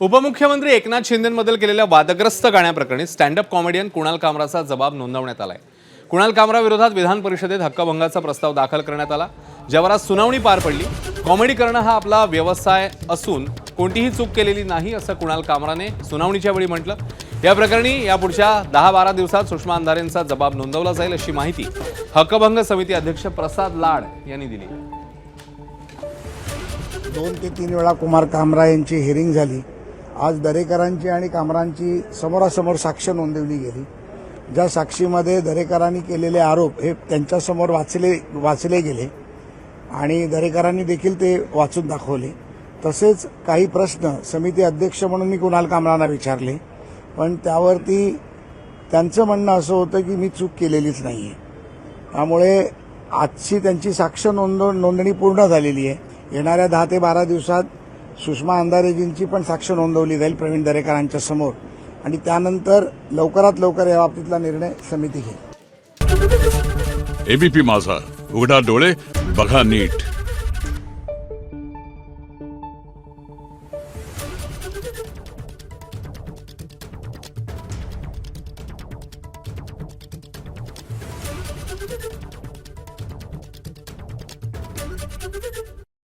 उपमुख्यमंत्री एकनाथ शिंदेंबद्दल केलेल्या वादग्रस्त गाण्याप्रकरणी स्टँडअप कॉमेडियन कुणाल कामराचा जबाब नोंदवण्यात आलाय। कुणाल कामराविरोधात विधान परिषदेत हक्कभंगाचा प्रस्ताव दाखल करण्यात आला, ज्यावर आज सुनावणी पार पडली। कॉमेडी करणं हा आपला व्यवसाय असून कोणतीही चूक केलेली नाही असं कुणाल कामराने सुनावणीच्या वेळी म्हटलं। या प्रकरणी यापुढच्या 10-12 दिवसात सुषमा अंधारेंचा जबाब नोंदवला जाईल अशी माहिती हक्कभंग समिती अध्यक्ष प्रसाद लाड यांनी दिली। 2 ते 3 वेळा कुमार कामरा यांची हिअरिंग झाली। आज दरेकरांची आणि कामरांची समोरासमोर साक्ष नोंदवली गेली। ज्या साक्षीमध्ये दरेकरांनी केलेले आरोप हे त्यांच्यासमोर वाचले गेले आणि दरेकरांनी देखील ते वाचून दाखवले। तसेच काही प्रश्न समिती अध्यक्ष म्हणून मी कुणाल कामरांना विचारले, पण त्यावरती त्यांचं म्हणणं असं होतं की मी चूक केलेलीच नाहीये। त्यामुळे आजची त्यांची साक्ष नोंदणी पूर्ण झालेली आहे। येणाऱ्या 10 ते 12 दिवसात सुषमा अंधारेजींची पण साक्ष नोंदवली जाईल प्रवीण दरेकरांच्या समोर आणि त्यानंतर लवकरात लवकर या बाबतीतला निर्णय समिती घेईल। एबीपी माझा, उघडा डोळे बघा नीट।